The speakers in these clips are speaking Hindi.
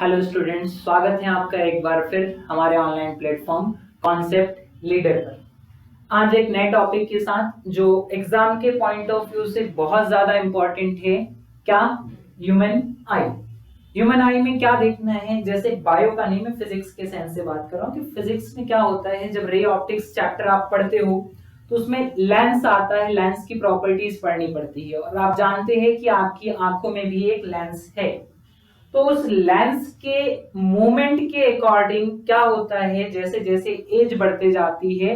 हेलो स्टूडेंट्स, स्वागत है आपका एक बार फिर हमारे ऑनलाइन प्लेटफॉर्म कॉन्सेप्ट लीडर पर। आज एक नए टॉपिक के साथ जो एग्जाम के पॉइंट ऑफ व्यू से बहुत ज्यादा इंपॉर्टेंट है। क्या? ह्यूमन आई। ह्यूमन आई में क्या देखना है? जैसे बायो का नहीं, मैं फिजिक्स के सेंस से बात कर रहा हूँ कि फिजिक्स में क्या होता है। जब रे ऑप्टिक्स चैप्टर आप पढ़ते हो तो उसमें लेंस आता है, लेंस की प्रॉपर्टीज पढ़नी पड़ती है और आप जानते हैं कि आपकी आंखों में भी एक लेंस है। तो उस लेंस के मूवमेंट के अकॉर्डिंग क्या होता है, जैसे जैसे एज बढ़ते जाती है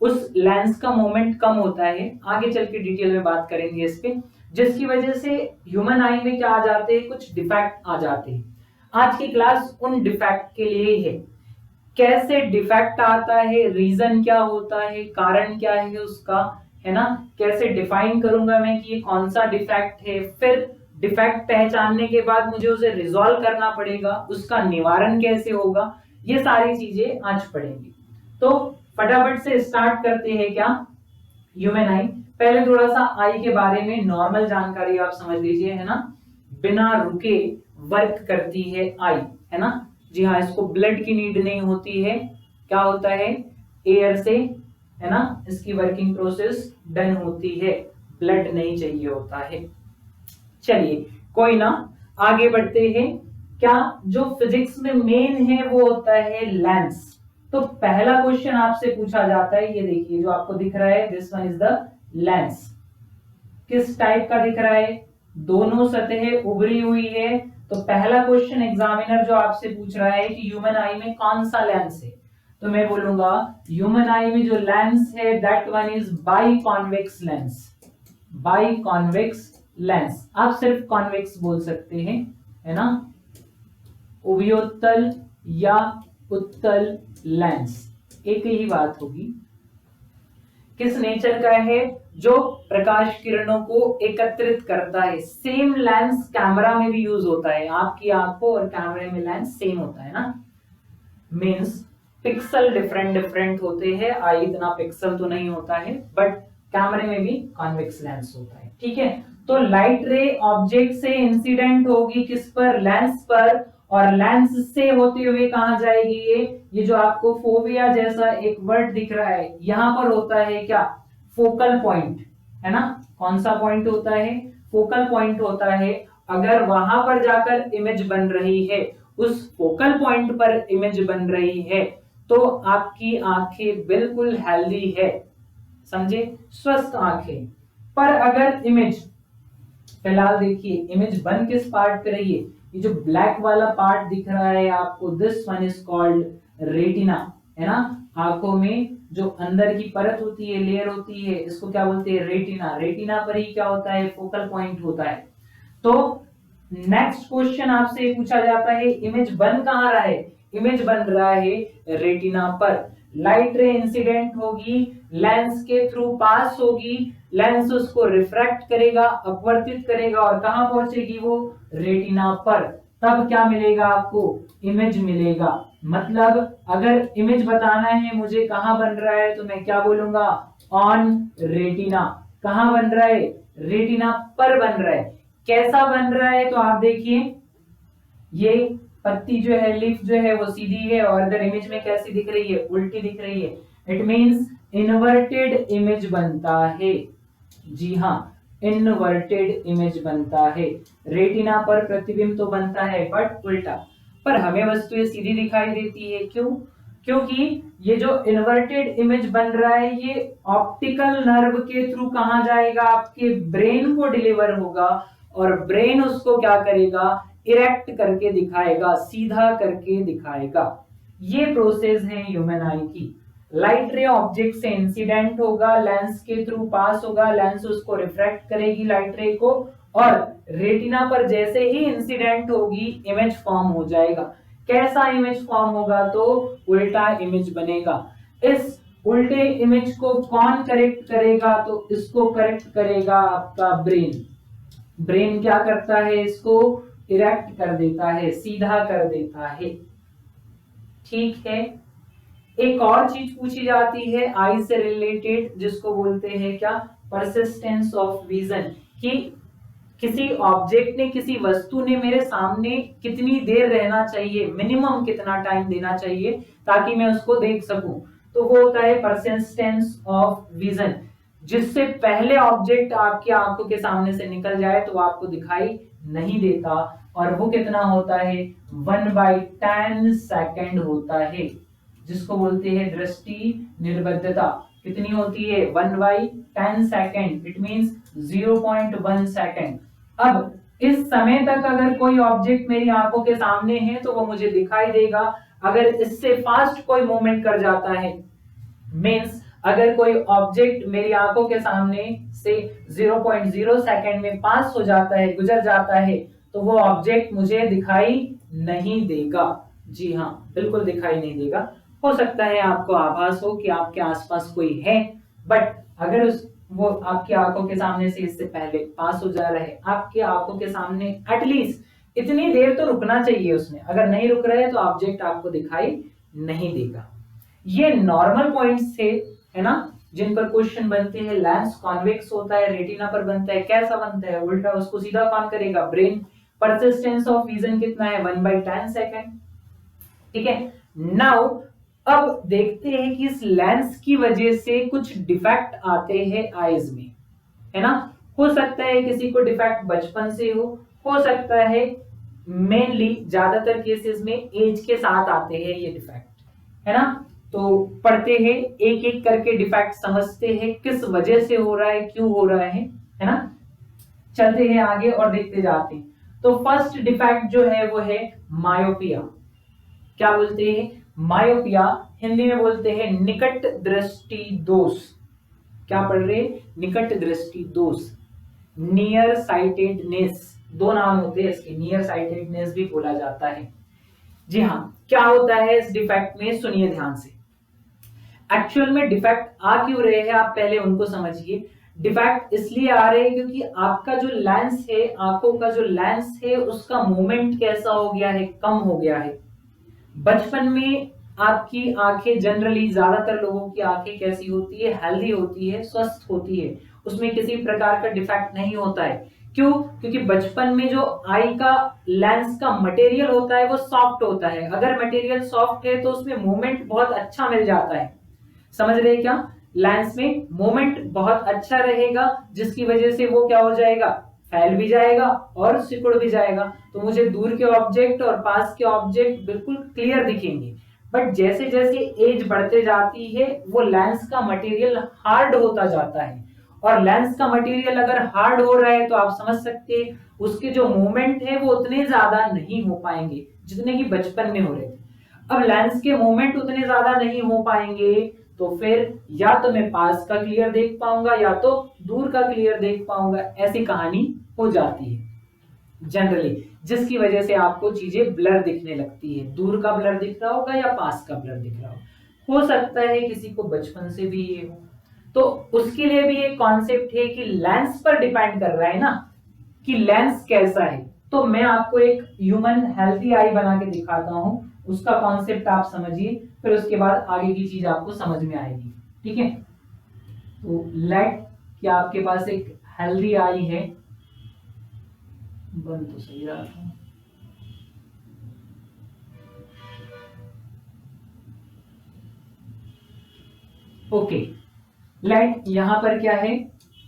उस लेंस का मूवमेंट कम होता है। आगे चल के डिटेल में बात करेंगे इस पे, जिसकी वजह से ह्यूमन आई में क्या आ जाते हैं, कुछ डिफेक्ट आ जाते हैं। आज की क्लास उन डिफेक्ट के लिए ही है। कैसे डिफेक्ट आता है, रीजन क्या होता है, कारण क्या है उसका, है ना। कैसे डिफाइन करूंगा मैं कि ये कौन सा डिफेक्ट है, फिर डिफेक्ट पहचानने के बाद मुझे उसे रिजॉल्व करना पड़ेगा, उसका निवारण कैसे होगा, ये सारी चीजें आज पढ़ेंगे। तो फटाफट से स्टार्ट करते हैं। क्या? ह्यूमन आई। पहले थोड़ा सा आई के बारे में नॉर्मल जानकारी आप समझ लीजिए, है ना। बिना रुके वर्क करती है आई, है ना। जी हाँ, इसको ब्लड की नीड नहीं होती है। क्या होता है? एयर से, है ना, इसकी वर्किंग प्रोसेस डन होती है, ब्लड नहीं चाहिए होता है। चलिए कोई ना, आगे बढ़ते हैं। क्या जो फिजिक्स में मेन है वो होता है लेंस। तो पहला क्वेश्चन आपसे पूछा जाता है, ये देखिए जो आपको दिख रहा है, this one is the lens. किस टाइप का दिख रहा है? दोनों सतहें उभरी हुई है। तो पहला क्वेश्चन एग्जामिनर जो आपसे पूछ रहा है कि ह्यूमन आई में कौन सा लेंस है, तो मैं बोलूंगा ह्यूमन आई में जो लेंस है that one is by convex lens. By convex lens, आप सिर्फ कॉन्वेक्स बोल सकते हैं, है ना। उभयोत्तल या उत्तल लेंस, एक ही बात होगी। किस नेचर का है? जो प्रकाश किरणों को एकत्रित करता है। सेम लेंस कैमरा में भी यूज होता है, आपकी आंखों और कैमरे में लेंस सेम होता है ना। मींस पिक्सल डिफरेंट डिफरेंट होते हैं, आई इतना पिक्सल तो नहीं होता है, बट कैमरे में भी कॉन्वेक्स लेंस होता है, ठीक है। तो लाइट रे ऑब्जेक्ट से इंसिडेंट होगी किस पर? लेंस पर, और लेंस से होते हुए कहां जाएगी? ये जो आपको फोविया जैसा एक वर्ड दिख रहा है, यहां पर होता है क्या? फोकल पॉइंट, है ना। कौन सा पॉइंट होता है? फोकल पॉइंट होता है। अगर वहां पर जाकर इमेज बन रही है, उस फोकल पॉइंट पर इमेज बन रही है, तो आपकी आंखें बिल्कुल हेल्दी है, समझे, स्वस्थ आंखें। पर अगर इमेज, फिलहाल देखिए इमेज बन किस पार्ट पे रही है, ये जो ब्लैक वाला पार्ट दिख रहा है आपको, this one is called retina, है ना। आंखों में जो अंदर की परत होती है, लेयर होती है, इसको क्या बोलते हैं? रेटिना। रेटिना पर ही क्या होता है? फोकल पॉइंट होता है। तो नेक्स्ट क्वेश्चन आपसे पूछा जाता है, इमेज बन कहां रहा है? इमेज बन रहा है रेटिना पर। लाइट रे इंसिडेंट होगी, लेंस के थ्रू पास होगी, लेंस उसको रिफ्रैक्ट करेगा, अपवर्तित करेगा, और कहां पहुंचेगी वो? रेटिना पर। तब क्या मिलेगा आपको? इमेज मिलेगा। मतलब अगर इमेज बताना है मुझे कहां बन रहा है, तो मैं क्या बोलूंगा? On retina. कहां बन रहा है? रेटिना पर बन रहा है। कैसा बन रहा है? तो आप देखिए, ये पत्ती जो है, लीफ जो है वो सीधी है, और अगर इमेज में कैसी दिख रही है? उल्टी दिख रही है। इट मींस इन्वर्टेड इमेज बनता है। जी हाँ, इन्वर्टेड इमेज बनता है। रेटिना पर प्रतिबिंब तो बनता है बट उल्टा, पर हमें वस्तु ये सीधी दिखाई देती है। क्यों? क्योंकि ये जो इन्वर्टेड इमेज बन रहा है, ये ऑप्टिकल नर्व के थ्रू कहां जाएगा? आपके ब्रेन को डिलीवर होगा, और ब्रेन उसको क्या करेगा? इरेक्ट करके दिखाएगा, सीधा करके दिखाएगा। ये प्रोसेस है ह्यूमन आई की। लाइट रे ऑब्जेक्ट से इंसिडेंट होगा, लेंस के थ्रू पास होगा, लेंस उसको रिफ्रैक्ट करेगी लाइट रे को, और रेटिना पर जैसे ही इंसिडेंट होगी इमेज फॉर्म हो जाएगा। कैसा इमेज फॉर्म होगा? तो उल्टा इमेज बनेगा। इस उल्टे इमेज को कौन करेक्ट करेगा? तो इसको करेक्ट करेगा आपका ब्रेन। ब्रेन क्या करता है? इसको इरेक्ट कर देता है, सीधा कर देता है, ठीक है। एक और चीज पूछी जाती है आई से रिलेटेड, जिसको बोलते हैं क्या? Persistence of vision. कि किसी ऑब्जेक्ट ने, किसी वस्तु ने मेरे सामने कितनी देर रहना चाहिए, मिनिमम कितना टाइम देना चाहिए ताकि मैं उसको देख सकूं, तो वो होता है परसिस्टेंस ऑफ विजन। जिससे पहले ऑब्जेक्ट आपकी आंखों के सामने से निकल जाए तो आपको दिखाई नहीं देता, और वो कितना होता है 1/10 सेकेंड होता है, जिसको बोलते हैं दृष्टि निर्बद्धता। कितनी होती है 1/10 सेकेंड, इट मींस 0.1 सेकेंड। अब इस समय तक अगर कोई ऑब्जेक्ट मेरी आंखों के सामने है तो वो मुझे दिखाई देगा। अगर इससे फास्ट कोई मूवमेंट कर जाता है, मींस अगर कोई ऑब्जेक्ट मेरी आंखों के सामने से 0.0 सेकेंड में पास हो जाता है, गुजर जाता है, तो वो ऑब्जेक्ट मुझे दिखाई नहीं देगा। जी हाँ, बिल्कुल दिखाई नहीं देगा। हो सकता है आपको आभास हो कि आपके आसपास कोई है, बट अगर वो आपकी आंखों के सामने से इससे पहले पास हो जा रहा है, आपकी आंखों के सामने एटलीस्ट इतनी देर तो रुकना चाहिए उसने, अगर नहीं रुक रहा है तो ऑब्जेक्ट आपको दिखाई नहीं देगा। ये नॉर्मल पॉइंट्स थे, है ना, जिन पर क्वेश्चन बनते हैं। लेंस कॉन्वेक्स होता है, रेटिना पर बनता है, कैसा बनता है, उल्टा उसको सीधा कौन करेगा, ब्रेन। परसिस्टेंस ऑफ विजन कितना है 1/10 सेकेंड। ठीक है, नाउ अब देखते हैं कि इस लेंस की वजह से कुछ डिफेक्ट आते हैं आईज में, है ना। हो सकता है किसी को डिफेक्ट बचपन से हो सकता है, मेनली ज्यादातर केसेस में एज के साथ आते हैं ये डिफेक्ट, है ना। तो पढ़ते हैं एक एक करके डिफेक्ट, समझते हैं किस वजह से हो रहा है, क्यों हो रहा है ना। चलते हैं आगे और देखते जाते हैं। तो फर्स्ट डिफेक्ट जो है वो है मायोपिया। क्या बोलते हैं, मायोपिया हिंदी में बोलते हैं निकट दृष्टि दोष। क्या पढ़ रहे, निकट दृष्टि दोष, नियर साइटेडनेस, दो नाम होते हैं इसके, नियर साइटेडनेस भी बोला जाता है। जी हाँ, क्या होता है इस डिफेक्ट में, सुनिए ध्यान से। एक्चुअल में डिफेक्ट आ क्यों रहे हैं आप पहले उनको समझिए। डिफेक्ट इसलिए आ रहे हैं क्योंकि आपका जो लेंस है, आंखों का जो लेंस है, उसका मूवमेंट कैसा हो गया है, कम हो गया है। बचपन में आपकी आंखें, जनरली ज्यादातर लोगों की आंखें कैसी होती है, हेल्दी होती है, स्वस्थ होती है, उसमें किसी प्रकार का डिफेक्ट नहीं होता है। क्यों, क्योंकि बचपन में जो आई का लेंस का मटेरियल होता है वो सॉफ्ट होता है। अगर मटेरियल सॉफ्ट है तो उसमें मूवमेंट बहुत अच्छा मिल जाता है, समझ रहे हैं क्या, लेंस में मूवमेंट बहुत अच्छा रहेगा, जिसकी वजह से वो क्या हो जाएगा, फैल भी जाएगा और सिकुड़ भी जाएगा। तो मुझे दूर के ऑब्जेक्ट और पास के ऑब्जेक्ट बिल्कुल क्लियर दिखेंगे। बट जैसे जैसे एज बढ़ते जाती है वो लेंस का मटेरियल हार्ड होता जाता है, और लेंस का मटेरियल अगर हार्ड हो रहा है तो आप समझ सकते हैं उसके जो मूवमेंट है वो उतने ज्यादा नहीं हो पाएंगे जितने कि बचपन में हो रहे थे। अब लेंस के मूवमेंट उतने ज्यादा नहीं हो पाएंगे तो फिर या तो मैं पास का क्लियर देख पाऊंगा या तो दूर का क्लियर देख पाऊंगा, ऐसी कहानी हो जाती है जनरली, जिसकी वजह से आपको चीजें ब्लर दिखने लगती है। दूर का ब्लर दिख रहा होगा या पास का ब्लर दिख रहा हो सकता है किसी को बचपन से भी ये हो। तो उसके लिए भी एक कॉन्सेप्ट है कि लेंस पर डिपेंड कर रहा है ना, कि लेंस कैसा है। तो मैं आपको एक ह्यूमन हेल्थी आई बना के दिखाता हूं, उसका कॉन्सेप्ट आप समझिए, फिर उसके बाद आगे की चीज आपको समझ में आएगी। ठीक है, तो लेट कि आपके पास एक हेल्दी आई है, बन तो सही रहा था, ओके। लेट यहां पर क्या है,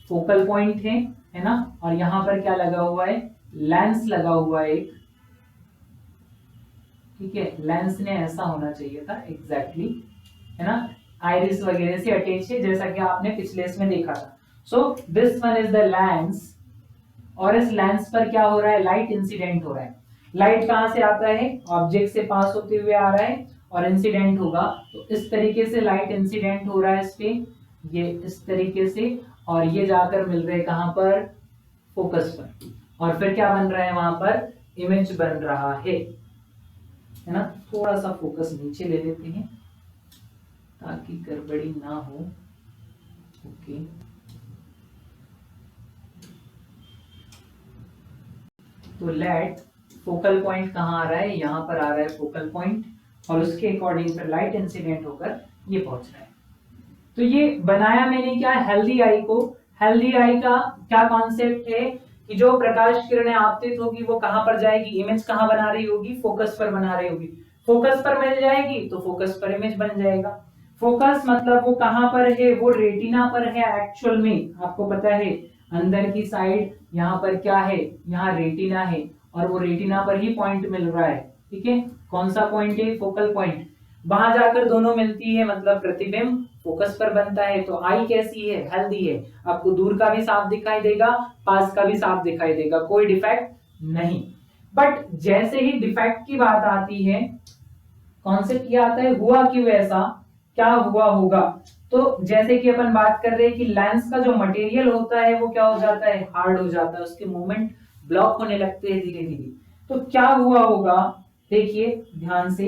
फोकल पॉइंट है ना, और यहां पर क्या लगा हुआ है, लेंस लगा हुआ है एक। ठीक है, लेंस ने ऐसा होना चाहिए था एग्जैक्टली, है ना, आइरिस वगैरह से अटैच है जैसा कि आपने पिछले इसमें देखा था। So this one is the lens, और इस लेंस पर क्या हो रहा है, लाइट इंसिडेंट हो रहा है। लाइट कहां से आता है, ऑब्जेक्ट से पास होते हुए आ रहा है और इंसिडेंट होगा, तो इस तरीके से लाइट इंसिडेंट हो रहा है इस पे, ये इस तरीके से, और ये जाकर मिल रहे कहां पर, फोकस पर, और फिर क्या बन रहा है वहां पर, इमेज बन रहा है ना। थोड़ा सा फोकस नीचे ले लेते हैं ताकि गड़बड़ी ना हो। ओके, तो लेट फोकल पॉइंट कहाँ आ रहा है, यहाँ पर आ रहा है फोकल पॉइंट, और उसके अकॉर्डिंग फिर लाइट इंसिडेंट होकर ये पहुंच रहा है। तो ये बनाया मैंने क्या, हेल्दी आई को। हेल्दी आई का क्या कॉन्सेप्ट है कि जो प्रकाश किरणें आपतित होगी वो कहां पर जाएगी, इमेज कहां बना रही होगी, फोकस पर बना रही होगी। फोकस पर मिल जाएगी तो फोकस पर इमेज बन जाएगा। फोकस मतलब वो कहां पर है, वो रेटिना पर है एक्चुअल में, आपको पता है अंदर की साइड यहाँ पर क्या है, यहाँ रेटिना है और वो रेटिना पर ही पॉइंट मिल रहा है। ठीक है, कौन सा पॉइंट है, फोकल पॉइंट। वहां जाकर दोनों मिलती है मतलब प्रतिबिंब फोकस पर बनता है। तो आई कैसी है, हेल्दी है, आपको दूर का भी साफ दिखाई देगा, पास का भी साफ दिखाई देगा, कोई डिफेक्ट नहीं। बट जैसे ही डिफेक्ट की बात आती है, कॉन्सेप्ट ये आता है हुआ क्यों ऐसा, क्या हुआ होगा। तो जैसे कि अपन बात कर रहे हैं कि लेंस का जो मटेरियल होता है वो क्या हो जाता है, हार्ड हो जाता है, उसके मूवमेंट ब्लॉक होने लगते हैं धीरे धीरे। तो क्या हुआ होगा, देखिए ध्यान से,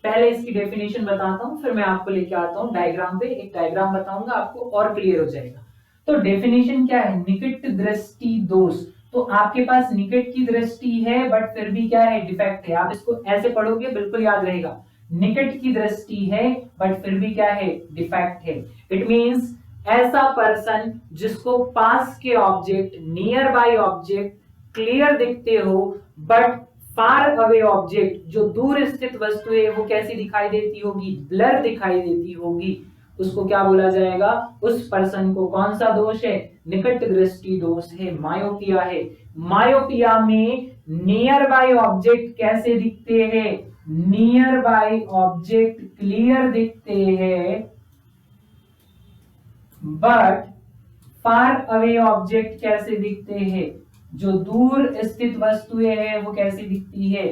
पहले इसकी डेफिनेशन बताता हूं, फिर मैं आपको लेके आता हूं डायग्राम पे, एक डायग्राम बताऊंगा आपको और क्लियर हो जाएगा। तो डेफिनेशन क्या है, निकट दृष्टि दोष। तो आपके पास निकट की दृष्टि है बट फिर भी क्या है, डिफेक्ट है। आप इसको ऐसे पढ़ोगे बिल्कुल याद रहेगा, निकट की दृष्टि है बट फिर भी क्या है, डिफेक्ट है। इट मींस ऐसा पर्सन जिसको पास के object, near by object clear दिखते हो बट फार अवे ऑब्जेक्ट, जो दूर स्थित वस्तु है वो कैसी दिखाई देती होगी, ब्लर दिखाई देती होगी, उसको क्या बोला जाएगा, उस पर्सन को कौन सा दोष है, निकट दृष्टि दोष है, मायोपिया है। मायोपिया में नियर बाय ऑब्जेक्ट कैसे दिखते हैं, नियर बाय ऑब्जेक्ट क्लियर दिखते हैं बट फार अवे ऑब्जेक्ट कैसे दिखते हैं, जो दूर स्थित वस्तुएं है वो कैसी दिखती है,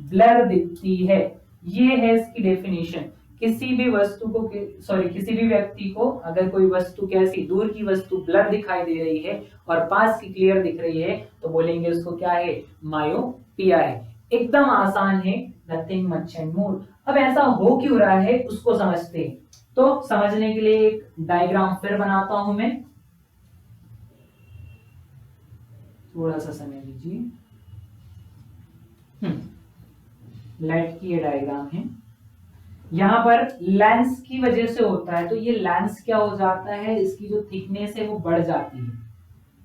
ब्लर दिखती है। ये है इसकी डेफिनेशन। किसी भी वस्तु को, सॉरी किसी भी व्यक्ति को अगर कोई वस्तु कैसी, दूर की वस्तु ब्लर दिखाई दे रही है और पास की क्लियर दिख रही है तो बोलेंगे उसको क्या है, मायोपिया है। एकदम आसान है, नथिंग मच एंड मोर। अब ऐसा हो क्यों रहा है उसको समझते हैं। तो समझने के लिए एक डायग्राम फिर बनाता हूं मैं, थोड़ा सा समय लीजिए। लाइट की ये डायग्राम है, यहां पर लेंस की वजह से होता है। तो ये लेंस क्या हो जाता है, इसकी जो थिकनेस है वो बढ़ जाती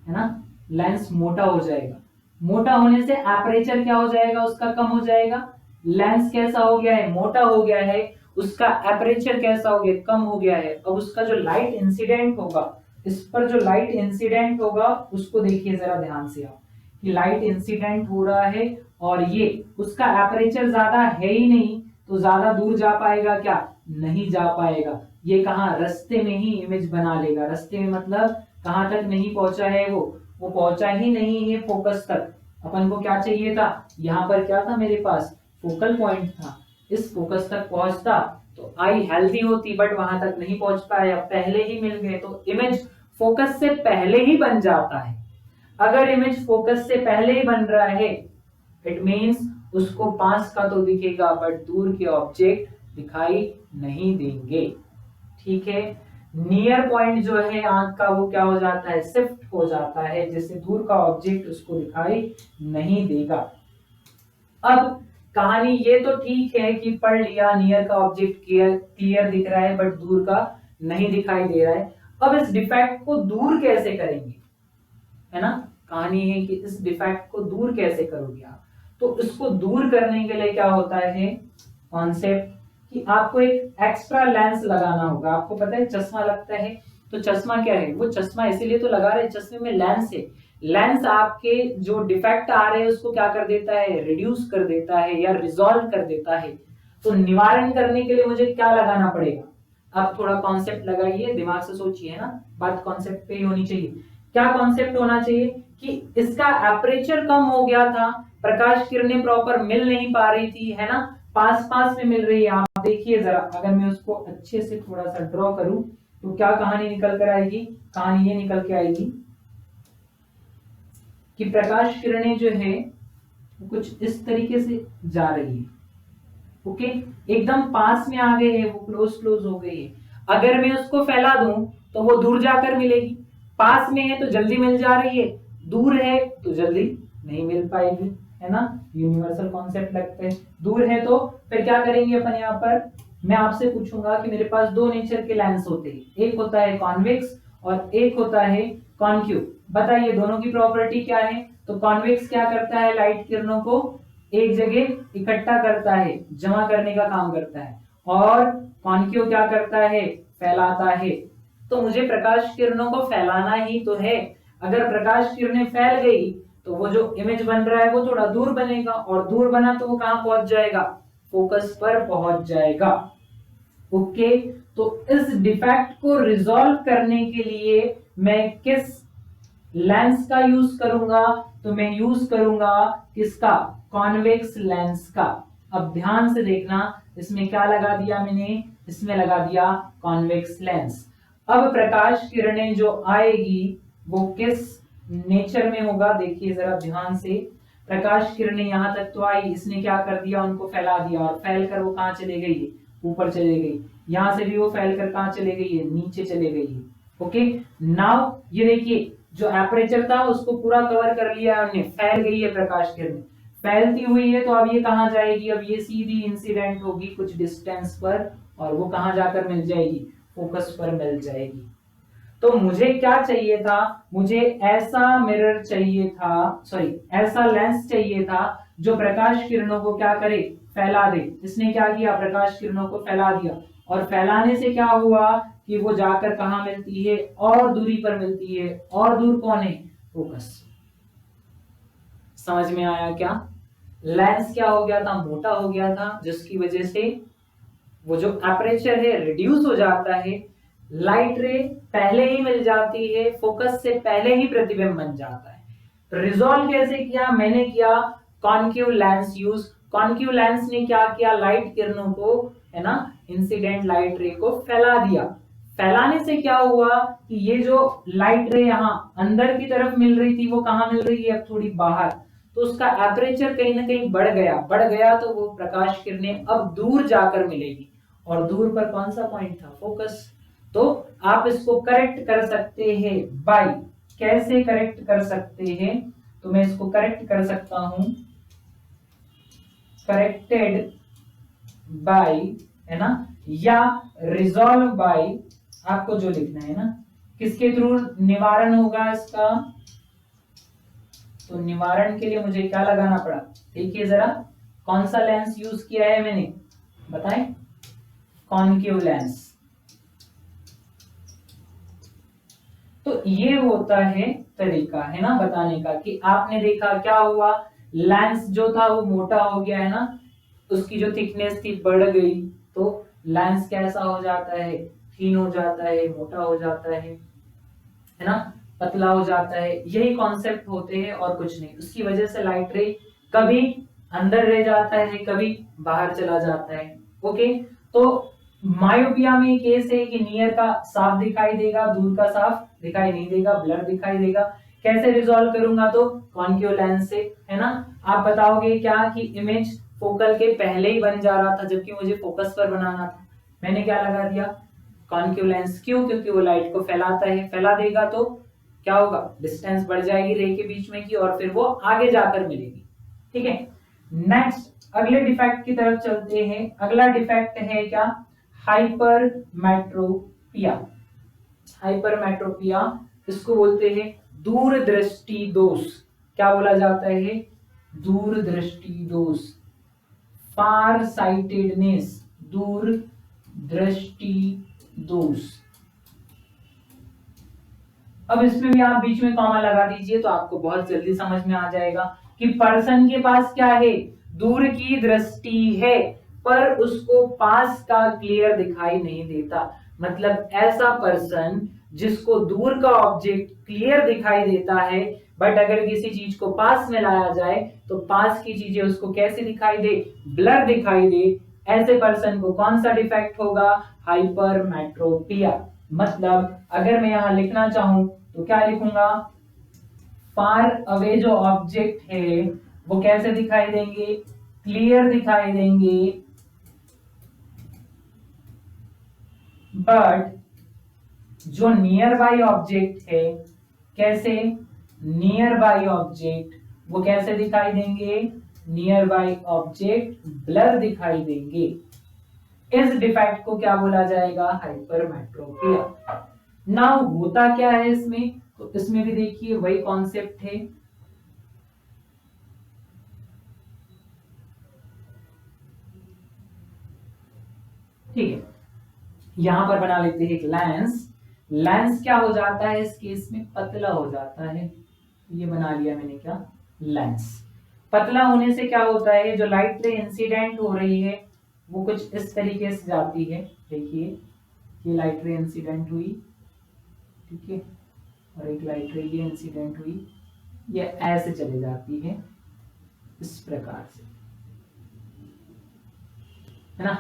है ना, लेंस मोटा हो जाएगा। मोटा होने से एपरेचर क्या हो जाएगा, उसका कम हो जाएगा। लेंस कैसा हो गया है, मोटा हो गया है, उसका एपरेचर कैसा हो गया, कम हो गया है। अब उसका जो लाइट इंसिडेंट होगा, इस पर जो लाइट इंसिडेंट होगा उसको देखिए जरा ध्यान से आप, कि लाइट इंसिडेंट हो रहा है और ये उसका एपरेचर ज्यादा है ही नहीं, तो ज्यादा दूर जा पाएगा क्या, नहीं जा पाएगा। ये कहां, रास्ते में ही इमेज बना लेगा। रास्ते में मतलब कहां तक नहीं पहुंचा है वो पहुंचा ही नहीं है फोकस तक। अपन को क्या चाहिए था, यहाँ पर क्या था मेरे पास, फोकल पॉइंट था, इस फोकस तक पहुंचता तो आई हेल्दी होती, बट वहां तक नहीं पहुंच पाया, पहले ही मिल गए। तो इमेज फोकस से पहले ही बन जाता है। अगर इमेज फोकस से पहले ही बन रहा है, इट मींस उसको पास का तो दिखेगा बट दूर के ऑब्जेक्ट दिखाई नहीं देंगे। ठीक है, नियर पॉइंट जो है आंख का वो क्या हो जाता है, शिफ्ट हो जाता है, जिससे दूर का ऑब्जेक्ट उसको दिखाई नहीं देगा। अब कहानी ये तो ठीक है कि पढ़ लिया, नियर का ऑब्जेक्ट क्लियर दिख रहा है बट दूर का नहीं दिखाई दे रहा है। अब इस डिफेक्ट को दूर कैसे करेंगे, है ना, कहानी है कि इस डिफेक्ट को दूर कैसे करोगे आप। तो इसको दूर करने के लिए क्या होता है कॉन्सेप्ट, कि आपको एक एक्स्ट्रा लेंस लगाना होगा। आपको पता है चश्मा लगता है, तो चश्मा क्या है, वो चश्मा इसीलिए तो लगा रहे हैं, चश्मे में लेंस है। लेंस आपके जो डिफेक्ट आ रहे हैं उसको क्या कर देता है, रिड्यूस कर देता है या रिजॉल्व कर देता है। तो निवारण करने के लिए मुझे क्या लगाना पड़ेगा, आप थोड़ा कॉन्सेप्ट लगाइए, दिमाग से सोचिए, है ना, बात कॉन्सेप्ट पे ही होनी चाहिए। क्या कॉन्सेप्ट होना चाहिए कि इसका एपरेचर कम हो गया था, प्रकाश किरणें प्रॉपर मिल नहीं पा रही थी, है ना, पास पास में मिल रही है। आप देखिए जरा, अगर मैं उसको अच्छे से थोड़ा सा ड्रॉ करूं तो क्या कहानी निकल कर आएगी, कहानी ये निकल के आएगी कि प्रकाश किरणें जो है कुछ इस तरीके से जा रही है। ओके, एकदम पास में आ गए हैं, वो क्लोज हो गई है। अगर मैं उसको फैला दूं तो वो दूर जाकर मिलेगी, पास में है तो जल्दी मिल जा रही है, दूर है तो जल्दी नहीं मिल पाएगी, है ना, यूनिवर्सल कॉन्सेप्ट लगता है। दूर है तो फिर क्या करेंगे अपन, यहाँ पर मैं आपसे पूछूंगा कि मेरे पास दो नेचर के लेंस होते हैं, एक होता है कॉन्वेक्स और एक होता है कॉन्क्यू। बताइए दोनों की प्रॉपर्टी क्या है। तो कॉन्वेक्स क्या करता है, लाइट किरणों को एक जगह इकट्ठा करता है, जमा करने का काम करता है, और कॉन्केव क्या करता है, फैलाता है। तो मुझे प्रकाश किरणों को फैलाना ही तो है। अगर प्रकाश किरणें फैल गई तो वो जो इमेज बन रहा है वो थोड़ा दूर बनेगा, और दूर बना तो वो कहां पहुंच जाएगा, फोकस पर पहुंच जाएगा। ओके, तो इस डिफेक्ट को रिजॉल्व करने के लिए मैं किस लेंस का यूज करूंगा, तो मैं यूज करूंगा किसका, कॉन्वेक्स लेंस का। अब ध्यान से देखना, इसमें क्या लगा दिया मैंने, इसमें लगा दिया कॉन्वेक्स लेंस। अब प्रकाश किरणें जो आएगी वो किस नेचर में होगा, देखिए जरा ध्यान से। प्रकाश किरणें यहां तक तो आई, इसने क्या कर दिया, उनको फैला दिया, और फैलकर वो कहां चले गई, ऊपर चले गई। यहां से भी वो फैलकर कहां चले गई है, नीचे चले गई है। ओके, नाउ ये देखिए जो एपरेचर था उसको पूरा कवर कर लिया है हमने, फैल गई है प्रकाश किरण, फैलती हुई है। तो अब ये कहां जाएगी, अब ये सीधी इंसिडेंट होगी कुछ डिस्टेंस पर, और वो कहां जाकर मिल जाएगी, फोकस पर मिल जाएगी। तो मुझे क्या चाहिए था, मुझे ऐसा मिरर चाहिए था, सॉरी ऐसा लेंस चाहिए था जो प्रकाश किरणों को क्या करे, फैला दे। इसने क्या किया, प्रकाश किरणों को फैला दिया, और फैलाने से क्या हुआ कि वो जाकर कहां मिलती है, और दूरी पर मिलती है। और दूर कौन है, फोकस। समझ में आया क्या, लेंस क्या हो गया था, मोटा हो गया था, जिसकी वजह से वो जो एपरेचर है रिड्यूस हो जाता है, लाइट रे पहले ही मिल जाती है, फोकस से पहले ही प्रतिबिंब बन जाता है। रिजॉल्व कैसे किया, मैंने किया concave lens use. Concave lens ने क्या किया, लाइट किरणों को, है ना, इंसिडेंट लाइट रे को फैला दिया। फैलाने से क्या हुआ कि ये जो लाइट रे यहाँ अंदर की तरफ मिल रही थी वो कहां मिल रही है, अब थोड़ी बाहर। तो उसका एपरेचर कहीं ना कहीं बढ़ गया, बढ़ गया तो वो प्रकाश किरणें अब दूर जाकर मिलेगी, और दूर पर कौन सा पॉइंट था, फोकस। तो आप इसको करेक्ट कर सकते हैं बाय, कैसे करेक्ट कर सकते हैं, तो मैं इसको करेक्ट कर सकता हूं, करेक्टेड बाय, है ना, या रिजॉल्व बाय, आपको जो लिखना है ना, किसके थ्रू निवारण होगा इसका, तो निवारण के लिए मुझे क्या लगाना पड़ा, देखिए जरा, कौन सा लेंस यूज किया है मैंने, बताएं, कॉन्केव लेंस। तो ये होता है तरीका, है ना, बताने का, कि आपने देखा क्या हुआ, लेंस जो था वो मोटा हो गया, है ना, उसकी जो थिकनेस थी बढ़ गई, तो लेंस कैसा हो जाता है, थीन हो जाता है, मोटा हो जाता है ना, पतला हो जाता है। यही कॉन्सेप्ट होते हैं और कुछ नहीं। उसकी वजह से लाइट रे कभी अंदर रह जाता है, कभी बाहर चला जाता है। ओके, तो मायोपिया में केस है कि नियर का साफ दिखाई देगा, दूर का साफ दिखाई नहीं देगा, ब्लर दिखाई देगा। कैसे रिजॉल्व करूंगा, तो कॉन्केव लेंस से, है ना। आप बताओगे क्या कि इमेज फोकल के पहले ही बन जा रहा था, जबकि मुझे फोकस पर बनाना था। मैंने क्या लगा दिया, कॉन्केव लेंस। क्यों, क्योंकि वो लाइट को फैलाता है, फैला देगा तो क्या होगा, डिस्टेंस बढ़ जाएगी रे के बीच में की, और फिर वो आगे जाकर मिलेगी। ठीक है, नेक्स्ट अगले डिफेक्ट की तरफ चलते हैं। अगला डिफेक्ट है क्या, हाइपरमेट्रोपिया। हाइपरमेट्रोपिया इसको बोलते हैं दूरदृष्टि दोष। क्या बोला जाता है, दूरदृष्टि दोष, फार साइटेडनेस, दूरदृष्टि दोष। अब इसमें भी आप बीच में कॉमा लगा दीजिए तो आपको बहुत जल्दी समझ में आ जाएगा कि पर्सन के पास क्या है, दूर की दृष्टि है, पर उसको पास का क्लियर दिखाई नहीं देता। मतलब ऐसा पर्सन जिसको दूर का ऑब्जेक्ट क्लियर दिखाई देता है, बट अगर किसी चीज को पास में लाया जाए तो पास की चीजें उसको कैसे दिखाई दे, ब्लर दिखाई दे। ऐसे पर्सन को कौन सा डिफेक्ट होगा, हाइपरमेट्रोपिया। मतलब अगर मैं यहां लिखना चाहूं तो क्या लिखूंगा, फार अवे जो ऑब्जेक्ट है वो कैसे दिखाई देंगे, क्लियर दिखाई देंगे, बट जो नियर बाई ऑब्जेक्ट है, कैसे, नियर बाई ऑब्जेक्ट वो कैसे दिखाई देंगे, नियर बाई ऑब्जेक्ट ब्लर दिखाई देंगे। इस डिफेक्ट को क्या बोला जाएगा, हाइपरमेट्रोपिया। नाउ होता क्या है इसमें, तो इसमें भी देखिए वही कॉन्सेप्ट है, ठीक है। यहां पर बना लेते हैं एक लेंस। लेंस क्या हो जाता है इस केस में, पतला हो जाता है। ये बना लिया मैंने क्या, लेंस। पतला होने से क्या होता है, जो लाइट रे इंसिडेंट हो रही है वो कुछ इस तरीके से जाती है। देखिए ये लाइट रे इंसिडेंट हुई, ठीक है, और एक लाइट रे ये इंसिडेंट हुई, ये ऐसे चले जाती है इस प्रकार से, है ना।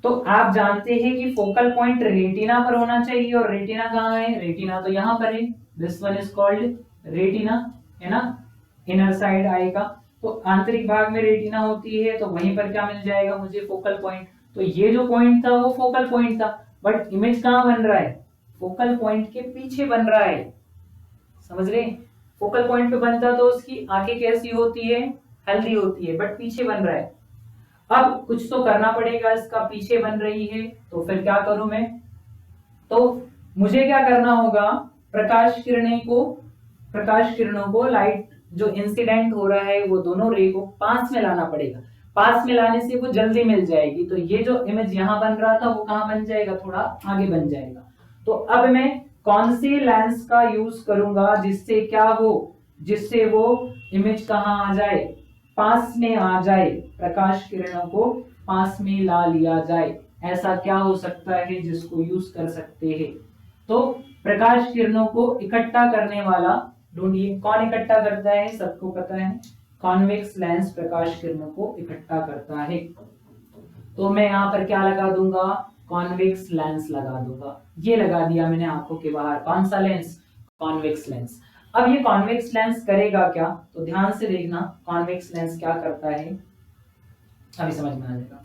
तो आप जानते हैं कि फोकल पॉइंट रेटिना पर होना चाहिए, और रेटिना कहाँ है, रेटिना तो यहाँ पर है। This one is called retina, है ना, इनर साइड आई का। तो आंतरिक भाग में रेटिना होती है, तो वहीं पर क्या मिल जाएगा मुझे, फोकल पॉइंट। तो ये जो पॉइंट था वो फोकल पॉइंट था, बट इमेज कहाँ बन रहा है, फोकल पॉइंट के पीछे बन रहा है, समझ रहे। फोकल पॉइंट पे बनता तो उसकी आंखें कैसी होती है, हेल्दी होती है, बट पीछे बन रहा है। अब कुछ तो करना पड़ेगा, इसका पीछे बन रही है, तो फिर क्या करूं मैं, तो मुझे क्या करना होगा, प्रकाश किरणों को लाइट जो इंसिडेंट हो रहा है वो दोनों रे को पास में लाना पड़ेगा। पास में लाने से वो जल्दी मिल जाएगी। तो ये जो इमेज यहां बन रहा था वो कहां बन जाएगा, थोड़ा आगे बन जाएगा। तो अब मैं कौन सी लेंस का यूज करूंगा जिससे क्या हो, जिससे वो इमेज कहां आ जाए, पास में आ जाए, प्रकाश किरणों को पास में ला लिया जाए। ऐसा क्या हो सकता है जिसको यूज कर सकते हैं, तो प्रकाश किरणों को इकट्ठा करने वाला ढूंढिए, कौन इकट्ठा करता है, सबको पता है, कॉन्वेक्स लेंस प्रकाश किरणों को इकट्ठा करता है। तो मैं यहाँ पर क्या लगा दूंगा, कॉन्वेक्स लेंस लगा दूंगा। ये लगा दिया मैंने आंखों के बाहर, कौन सा लेंस, कॉन्वेक्स लेंस। अब ये कॉन्वेक्स लेंस करेगा क्या, तो ध्यान से देखना कॉन्वेक्स लेंस क्या करता है, अभी समझ में आ जाएगा।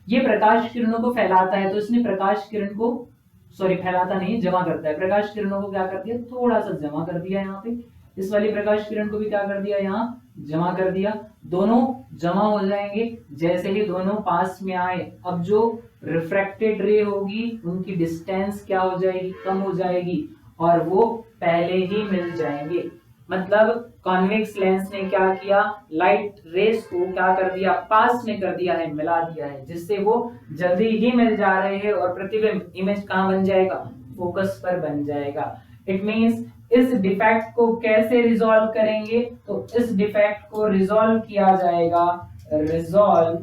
ये प्रकाश किरणों को फैलाता है, तो इसने प्रकाश किरण को, सॉरी फैलाता नहीं, जमा करता है। प्रकाश किरणों को क्या कर दिया, थोड़ा सा जमा कर दिया यहाँ पे, इस वाली प्रकाश किरण को भी क्या कर दिया, यहाँ जमा कर दिया। दोनों जमा हो जाएंगे, जैसे ही दोनों पास में आए, अब जो रिफ्रैक्टेड रे होगी उनकी डिस्टेंस क्या हो जाएगी, कम हो जाएगी, और वो पहले ही मिल जाएंगे। मतलब कॉन्वेक्स लेंस ने क्या किया, लाइट रेस को क्या कर दिया, पास में कर दिया है, मिला दिया है, जिससे वो जल्दी ही मिल जा रहे हैं, और प्रतिबिंब इमेज कहां बन जाएगा, फोकस पर बन जाएगा। इट मींस इस डिफेक्ट को कैसे रिजॉल्व करेंगे, तो इस डिफेक्ट को रिजॉल्व किया जाएगा, रिजॉल्व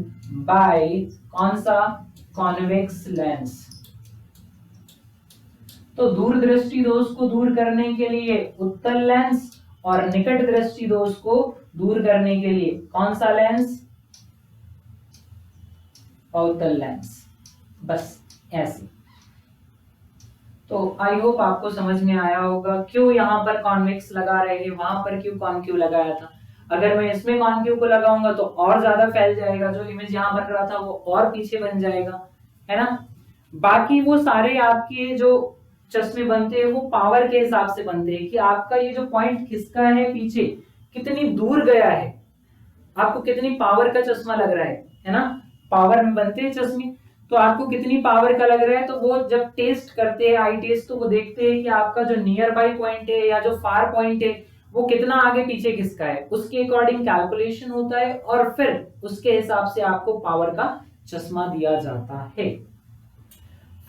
बाय कौन सा, कॉन्वेक्स लेंस। तो दूरदृष्टि दोष को दूर करने के लिए उत्तल लेंस, और निकट दृष्टि दोष को दूर करने के लिए कौन सा लेंस, अवतल लेंस। बस ऐसे। तो आई होप आपको समझ में आया होगा क्यों यहाँ पर कॉन्वेक्स लगा रहे हैं, वहां पर क्यों कॉन्क्यू लगाया था। अगर मैं इसमें कॉन्क्यू को लगाऊंगा तो और ज्यादा फैल जाएगा, जो इमेज यहाँ बन रहा था वो और पीछे बन जाएगा, है ना। बाकी वो सारे आपके जो चश्मे बनते हैं वो पावर के हिसाब से बनते हैं, कि आपका ये जो पॉइंट खिसका है पीछे कितनी दूर गया है, आपको कितनी पावर का चश्मा लग रहा है ना। पावर में बनते हैं चश्मे, तो आपको कितनी पावर का लग रहा है, तो वो जब टेस्ट करते हैं आई टेस्ट, तो वो देखते हैं कि आपका जो नियर बाई पॉइंट है या जो फार पॉइंट है वो कितना आगे पीछे खिसका है, उसके अकॉर्डिंग कैलकुलेशन होता है, और फिर उसके हिसाब से आपको पावर का चश्मा दिया जाता है।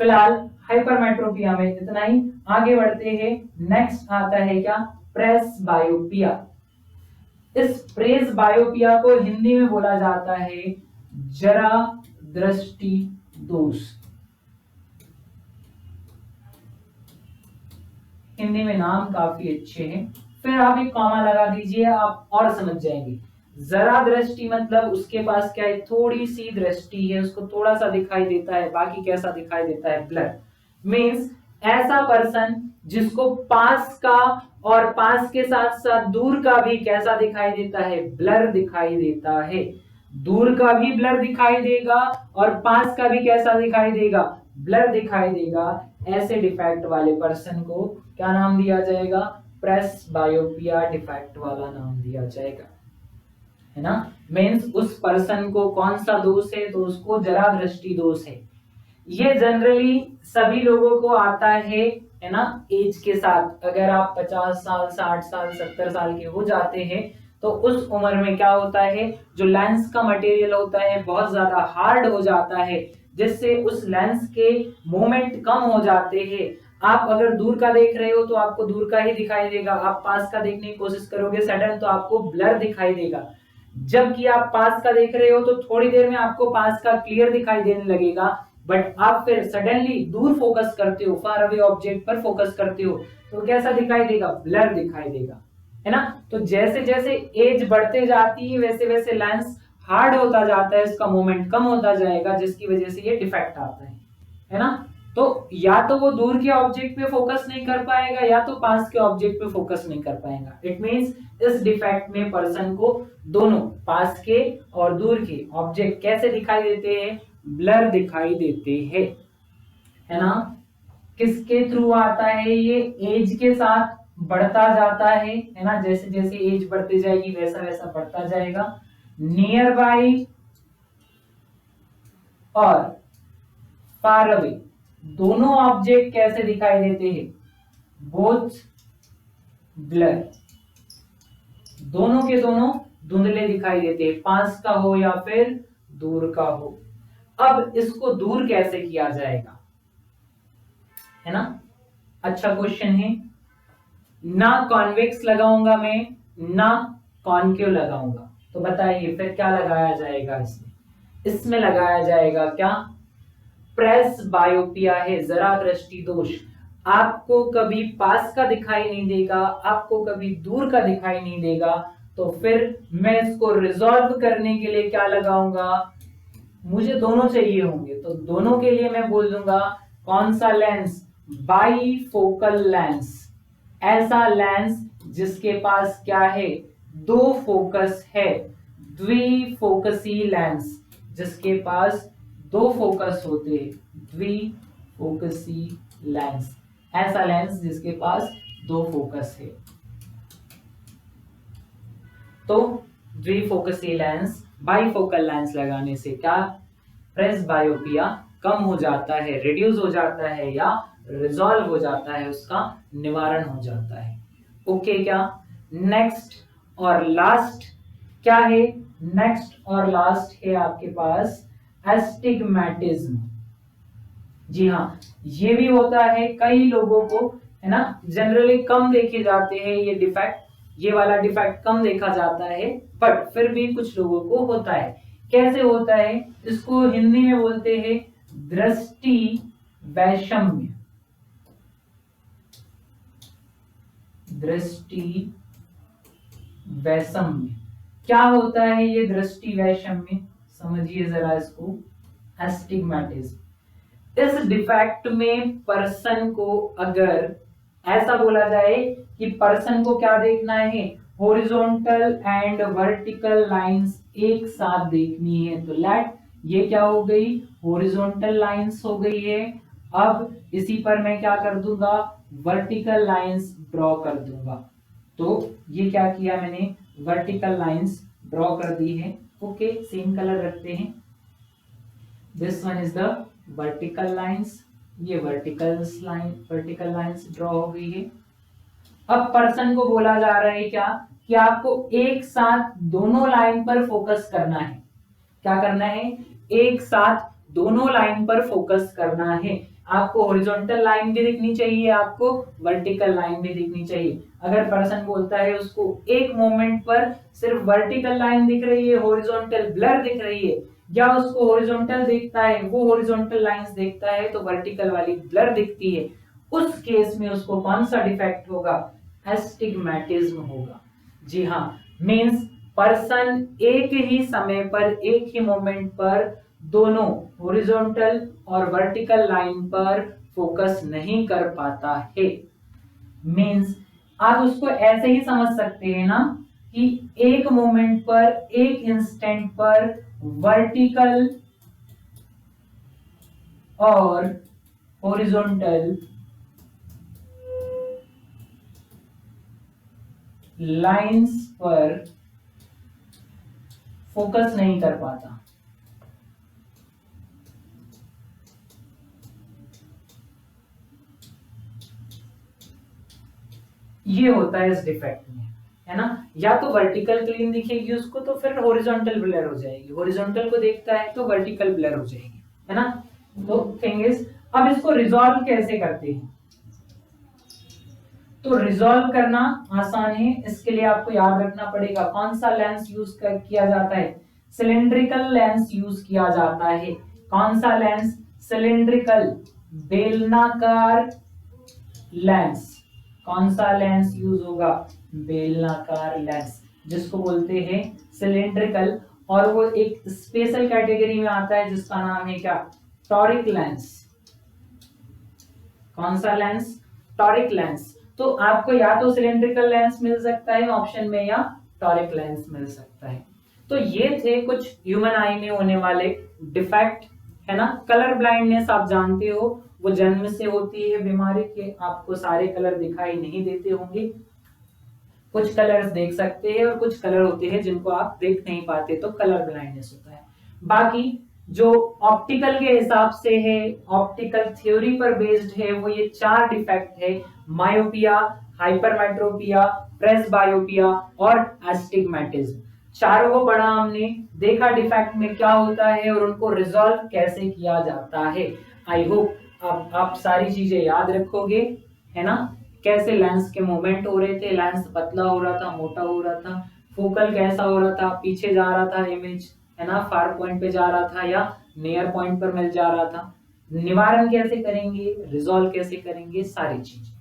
फिलहाल हाइपरमेट्रोपिया में इतना ही, आगे बढ़ते हैं। नेक्स्ट आता है क्या, प्रेस बायोपिया। इस प्रेस बायोपिया को हिंदी में बोला जाता है जरा दृष्टि दोष। हिंदी में नाम काफी अच्छे हैं, फिर आप एक कॉमा लगा दीजिए, आप और समझ जाएंगे। जरा दृष्टि मतलब उसके पास क्या है, थोड़ी सी दृष्टि है, उसको थोड़ा सा दिखाई देता है, बाकी कैसा दिखाई देता है, ब्लर। मींस ऐसा पर्सन जिसको पास का और पास के साथ साथ दूर का भी कैसा दिखाई देता है, ब्लर दिखाई देता है। दूर का भी ब्लर दिखाई देगा और पास का भी कैसा दिखाई देगा, ब्लर दिखाई देगा। ऐसे डिफेक्ट वाले पर्सन को क्या नाम दिया जाएगा, प्रेस बायोपिया डिफेक्ट वाला नाम दिया जाएगा, है ना। मीन्स उस पर्सन को कौन सा दोष है, तो उसको जरा दृष्टि दोष है। ये जनरली सभी लोगों को आता है है ना, एज के साथ अगर आप 50 साल 60 साल 70 साल के हो जाते हैं तो उस उम्र में क्या होता है, जो लेंस का मटेरियल होता है बहुत ज्यादा हार्ड हो जाता है, जिससे उस लेंस के मूवमेंट कम हो जाते हैं। आप अगर दूर का देख रहे हो तो आपको दूर का ही दिखाई देगा, आप पास का देखने की कोशिश करोगे सडन तो आपको ब्लर दिखाई देगा। जबकि आप पास का देख रहे हो तो थोड़ी देर में आपको पास का क्लियर दिखाई देने लगेगा, बट आप फिर सडनली दूर फोकस करते हो, फार अवे ऑब्जेक्ट पर फोकस करते हो तो कैसा दिखाई देगा, ब्लर दिखाई देगा, है ना। तो जैसे जैसे एज बढ़ते जाती है वैसे वैसे लेंस हार्ड होता जाता है, इसका मूवमेंट कम होता जाएगा, जिसकी वजह से ये डिफेक्ट आता है ना। तो या तो वो दूर के ऑब्जेक्ट पे फोकस नहीं कर पाएगा या तो पास के ऑब्जेक्ट पे फोकस नहीं कर पाएगा। इट मींस इस डिफेक्ट में पर्सन को दोनों पास के और दूर के ऑब्जेक्ट कैसे दिखाई देते हैं, ब्लर दिखाई देते हैं, है ना। किसके थ्रू आता है ये, एज के साथ बढ़ता जाता है ना, जैसे जैसे एज बढ़ती जाएगी वैसा वैसा बढ़ता जाएगा। नियर बाई और फार अवे दोनों ऑब्जेक्ट कैसे दिखाई देते हैं, बोथ ब्लर, दोनों के दोनों धुंधले दिखाई देते हैं, पास का हो या फिर दूर का हो। अब इसको दूर कैसे किया जाएगा, है ना, अच्छा क्वेश्चन है। ना कॉन्वेक्स लगाऊंगा मैं ना कॉनकेव लगाऊंगा, तो बताइए फिर क्या लगाया जाएगा इसमें, इसमें लगाया जाएगा क्या, प्रेस बायोपिया है, जरा दृष्टि दोष। आपको कभी पास का दिखाई नहीं देगा, आपको कभी दूर का दिखाई नहीं देगा, तो फिर मैं इसको रिजॉल्व करने के लिए क्या लगाऊंगा, मुझे दोनों चाहिए होंगे तो दोनों के लिए मैं बोल दूंगा कौन सा लेंस, बाईफोकल लेंस, ऐसा लेंस जिसके पास क्या है, दो फोकस है, द्विफोकसी लेंस जिसके पास दो फोकस होते हैं, द्विफोकसी लेंस, ऐसा लेंस जिसके पास दो फोकस है। तो द्विफोकसी लेंस, बाईफोकल लेंस लगाने से क्या, प्रेस बायोपिया कम हो जाता है, रिड्यूस हो जाता है या रिजॉल्व हो जाता है, उसका निवारण हो जाता है। ओके क्या, नेक्स्ट और लास्ट क्या है, नेक्स्ट और लास्ट है आपके पास एस्टिग्मेटिज्म। जी हाँ, ये भी होता है कई लोगों को, है ना, जनरली कम देखे जाते हैं ये डिफेक्ट, ये वाला डिफेक्ट कम देखा जाता है, बट फिर भी कुछ लोगों को होता है। कैसे होता है, इसको हिंदी में बोलते हैं दृष्टि वैषम्य, दृष्टि वैषम्य। क्या होता है ये दृष्टि वैषम्य, समझिए जरा इसको, एस्टिग्मेटिज्म। इस डिफेक्ट में पर्सन को अगर ऐसा बोला जाए कि पर्सन को क्या देखना है, हॉरिजॉन्टल एंड वर्टिकल लाइंस एक साथ देखनी है, तो लेट ये क्या हो गई, हॉरिजॉन्टल लाइंस हो गई है। अब इसी पर मैं क्या कर दूंगा, वर्टिकल लाइंस ड्रॉ कर दूंगा। तो ये क्या किया मैंने, वर्टिकल लाइंस ड्रॉ कर दी है। ओके, सेम कलर रखते हैं, this one is the vertical lines, ये वर्टिकल लाइंस ड्रॉ हो गई है। अब पर्सन को बोला जा रहा है क्या, कि आपको एक साथ दोनों लाइन पर फोकस करना है। क्या करना है, एक साथ दोनों लाइन पर फोकस करना है। आपको हॉरिजॉन्टल लाइन भी दिखनी चाहिए, आपको वर्टिकल लाइन भी दिखनी चाहिए। अगर पर्सन बोलता है उसको एक मोमेंट पर सिर्फ वर्टिकल लाइन दिख रही है, हॉरिजॉन्टल ब्लर दिख रही है, या उसको हॉरिजॉन्टल देखता है, वो हॉरिजॉन्टल लाइंस देखता है तो वर्टिकल वाली ब्लर दिखती है, उस केस में उसको कौन सा डिफेक्ट होगा, एस्टिग्मेटिज्म होगा। जी हाँ, मींस पर्सन एक ही समय पर एक ही मोमेंट पर दोनों हॉरिजॉन्टल और वर्टिकल लाइन पर फोकस नहीं कर पाता है। मींस आप उसको ऐसे ही समझ सकते हैं ना, कि एक मोमेंट पर एक इंस्टेंट पर वर्टिकल और हॉरिजॉन्टल लाइंस पर फोकस नहीं कर पाता। ये होता है इस डिफेक्ट में, है ना। या तो वर्टिकल क्लीन दिखेगी उसको तो फिर हॉरिजॉन्टल ब्लर हो जाएगी, हॉरिजॉन्टल को देखता है तो वर्टिकल ब्लर हो जाएगी, है ना। तो थिंग इज, अब इसको रिजॉल्व कैसे करते हैं, तो रिजॉल्व करना आसान है। इसके लिए आपको याद रखना पड़ेगा कौन सा लेंस यूज किया जाता है, सिलिंड्रिकल लेंस यूज किया जाता है। कौन सा लेंस, सिलिंड्रिकल, बेलनाकार लेंस। कौन सा लेंस यूज होगा, बेलनाकार लेंस, जिसको बोलते हैं सिलिंड्रिकल। और वो एक स्पेशल कैटेगरी में आता है जिसका नाम है क्या, टॉरिक लेंस। कौन सा लेंस, टॉरिक लेंस। तो आपको या तो सिलिंड्रिकल लेंस मिल सकता है ऑप्शन में या टॉरिक लेंस मिल सकता है। तो ये थे कुछ ह्यूमन आई में होने वाले डिफेक्ट, है ना। कलर ब्लाइंडनेस आप जानते हो वो जन्म से होती है बीमारी के, आपको सारे कलर दिखाई नहीं देते होंगे, कुछ कलर्स देख सकते हैं और कुछ कलर होते हैं जिनको आप देख नहीं पाते, तो कलर ब्लाइंडनेस होता है। बाकी जो ऑप्टिकल के हिसाब से है, ऑप्टिकल थ्योरी पर बेस्ड है, वो ये 4 डिफेक्ट है, मायोपिया, हाइपरमेट्रोपिया, प्रेसबायोपिया और एस्टिग्मेटिज्म। चारों को पढ़ा हमने, देखा डिफेक्ट में क्या होता है और उनको रिजॉल्व कैसे किया जाता है। आई होप आप सारी चीजें याद रखोगे, है ना। कैसे लेंस के मूवमेंट हो रहे थे, लेंस पतला हो रहा था, मोटा हो रहा था, फोकल कैसा हो रहा था, पीछे जा रहा था इमेज, है ना, फार पॉइंट पे जा रहा था या नियर पॉइंट पर मिल जा रहा था, निवारण कैसे करेंगे, रिजॉल्व कैसे करेंगे, सारी चीजें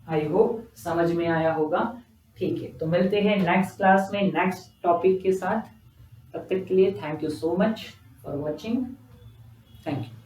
आई होप समझ में आया होगा। ठीक है, तो मिलते हैं नेक्स्ट क्लास में नेक्स्ट टॉपिक के साथ। तब तक के लिए thank you so much for watching, thank you.